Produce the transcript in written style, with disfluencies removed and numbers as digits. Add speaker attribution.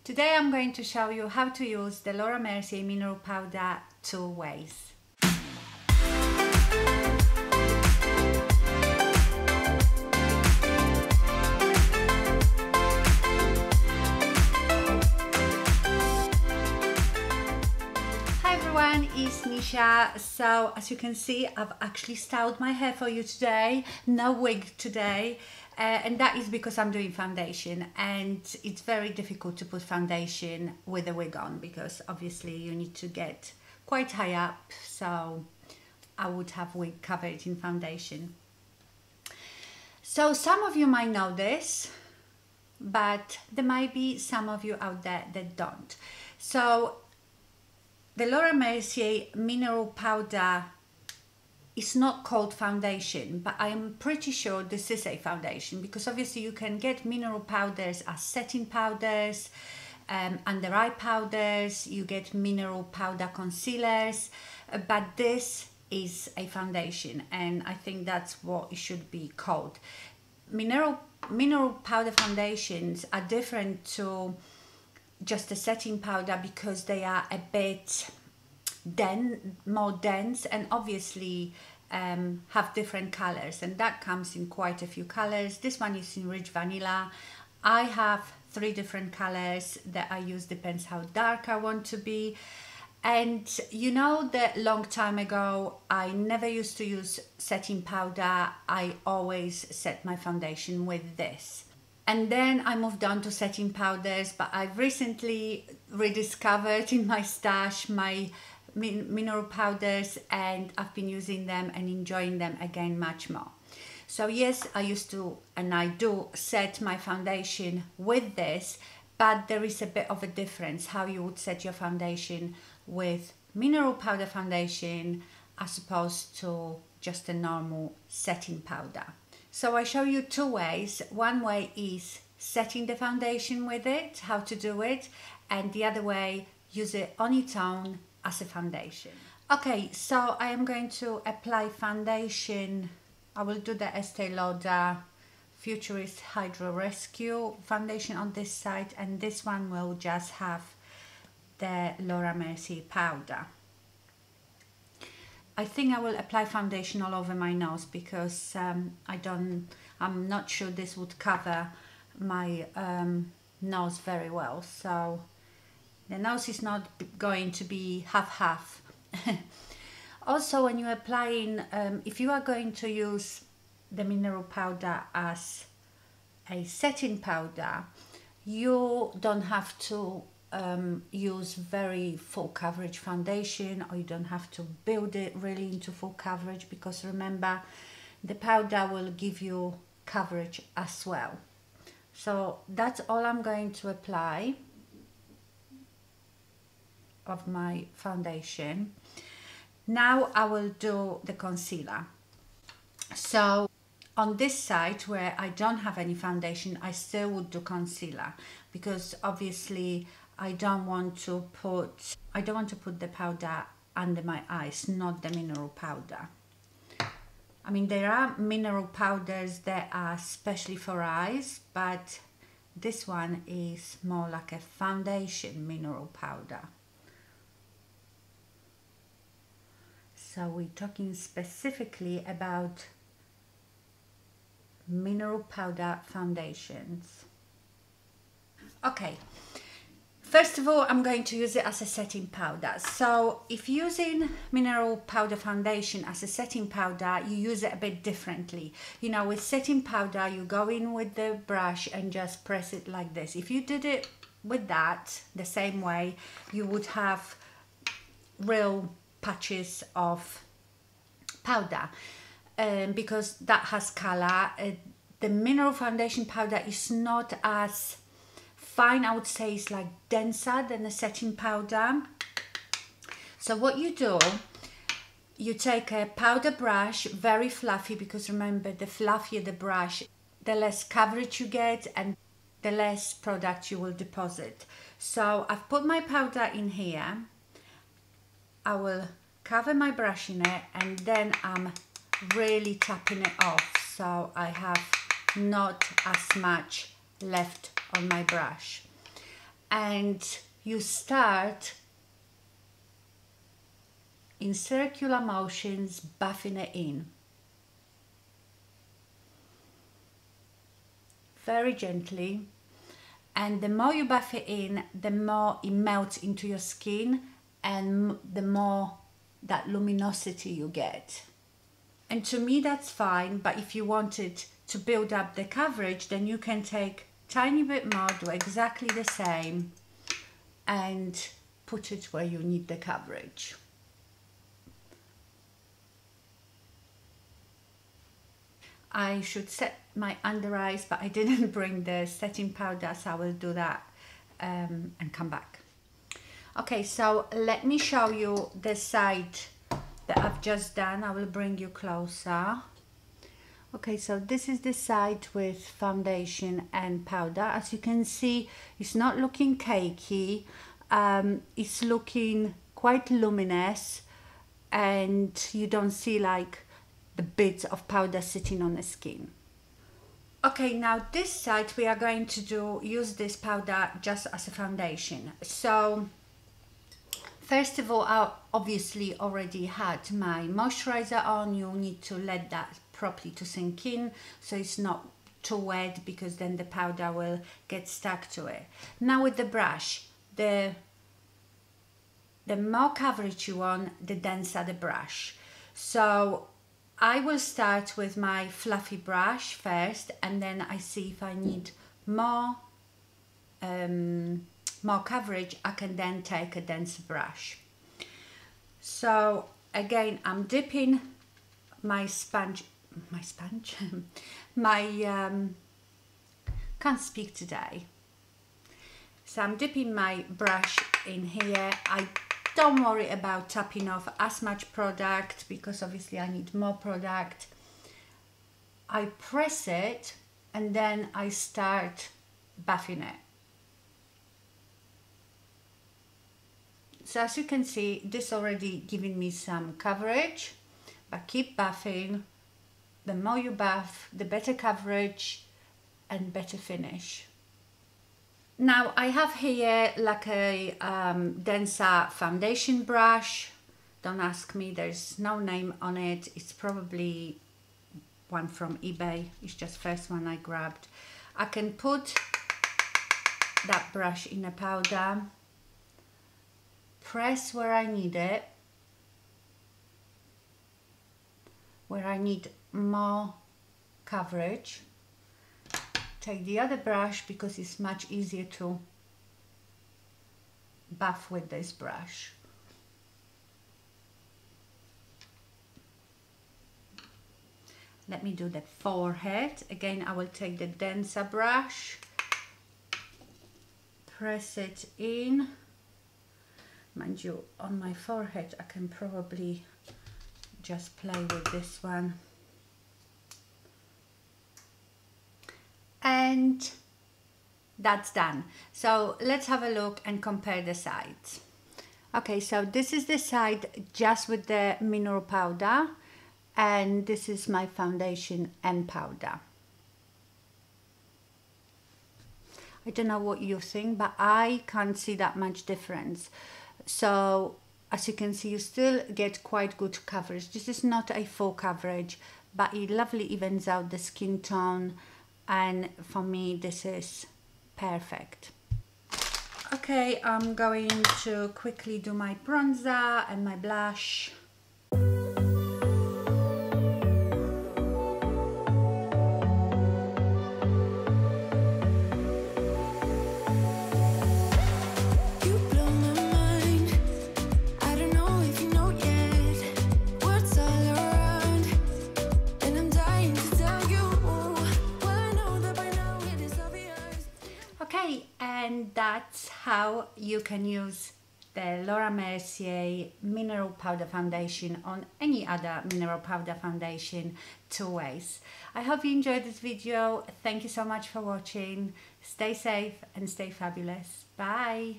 Speaker 1: Today I'm going to show you how to use the Laura Mercier Mineral Powder 2 ways. Hi everyone, it's Nisha. So as you can see, I've actually styled my hair for you today. No wig today. And that is because I'm doing foundation, and it's very difficult to put foundation with a wig on because obviously you need to get quite high up, so I would have wig covered in foundation. So some of you might know this, but there might be some of you out there that don't. So the Laura Mercier Mineral Powder is not called foundation, but I'm pretty sure this is a foundation because obviously you can get mineral powders as setting powders, under eye powders, you get mineral powder concealers, but this is a foundation and I think that's what it should be called. Mineral powder foundations are different to just a setting powder because they are a bit more dense and obviously have different colors, and that comes in quite a few colors. This one is in rich vanilla. I have 3 different colors that I use, depends how dark I want to be. And you know that long time ago I never used to use setting powder. I always set my foundation with this. And then I moved on to setting powders, but I've recently rediscovered in my stash my mineral powders, and I've been using them and enjoying them again much more. So yes, I used to and I do set my foundation with this, but there is a bit of a difference how you would set your foundation with mineral powder foundation as opposed to just a normal setting powder. So I show you 2 ways. One way is setting the foundation with it, how to do it, and the other way, use it on its own as a foundation. Okay, so I am going to apply foundation. I will do the Estee Lauder Futurist Hydro Rescue foundation on this side, and this one will just have the Laura Mercier powder. I think I will apply foundation all over my nose because I'm not sure this would cover my nose very well. So the nose is not going to be half-half. Also, when you're applying, if you are going to use the mineral powder as a setting powder, you don't have to use very full coverage foundation, or you don't have to build it really into full coverage, because remember, the powder will give you coverage as well. So that's all I'm going to apply of my foundation. Now I will do the concealer. So on this side where I don't have any foundation, I still would do concealer because obviously I don't want to put the powder under my eyes, not the mineral powder. I mean, there are mineral powders that are especially for eyes, but this one is more like a foundation mineral powder. So we're talking specifically about mineral powder foundations. Okay, first of all, I'm going to use it as a setting powder. So if you're using mineral powder foundation as a setting powder, you use it a bit differently. You know, with setting powder, you go in with the brush and just press it like this. If you did it with that, the same way, you would have real patches of powder, because that has color. The mineral foundation powder is not as fine, I would say it's like denser than a setting powder. So what you do, you take a powder brush, very fluffy, because remember, the fluffier the brush, the less coverage you get and the less product you will deposit. So I've put my powder in here. I will cover my brush in it, and then I'm really tapping it off so I have not as much left on my brush. and you start in circular motions buffing it in. Very gently, and the more you buff it in, the more it melts into your skin and the more that luminosity you get. And to me that's fine, but if you wanted to build up the coverage, then you can take tiny bit more, do exactly the same and put it where you need the coverage. I should set my under eyes, but I didn't bring the setting powder, so I will do that and come back. Okay, so let me show you the side that I've just done. I will bring you closer. Okay, so this is the side with foundation and powder. As you can see, it's not looking cakey. It's looking quite luminous, and you don't see like the bits of powder sitting on the skin. Okay, now this side we are going to use this powder just as a foundation. So first of all, I obviously already had my moisturizer on. You need to let that properly to sink in so it's not too wet, because then the powder will get stuck to it. Now with the brush, the more coverage you want, the denser the brush. So I will start with my fluffy brush first, and then I see if I need more coverage, I can then take a denser brush. So again, I'm dipping my can't speak today. So I'm dipping my brush in here. I don't worry about tapping off as much product, because obviously I need more product. I press it and then I start buffing it. So as you can see, this already giving me some coverage, but keep buffing. The more you buff, the better coverage and better finish. Now I have here like a denser foundation brush. Don't ask me, there's no name on it. It's probably one from eBay. It's just first one I grabbed. I can put that brush in a powder, press where I need it, where I need more coverage. Take the other brush, because it's much easier to buff with this brush. Let me do the forehead. Again, I will take the denser brush, press it in. Mind you, on my forehead I can probably just play with this one. And that's done. So let's have a look and compare the sides. Okay, so this is the side just with the mineral powder, and this is my foundation and powder. I don't know what you think, but I can't see that much difference. So as you can see, you still get quite good coverage. This is not a full coverage, but it lovely evens out the skin tone, and for me this is perfect. Okay, I'm going to quickly do my bronzer and my blush. And that's how you can use the Laura Mercier Mineral Powder Foundation on any other mineral powder foundation 2 ways. I hope you enjoyed this video. Thank you so much for watching. Stay safe and stay fabulous. Bye.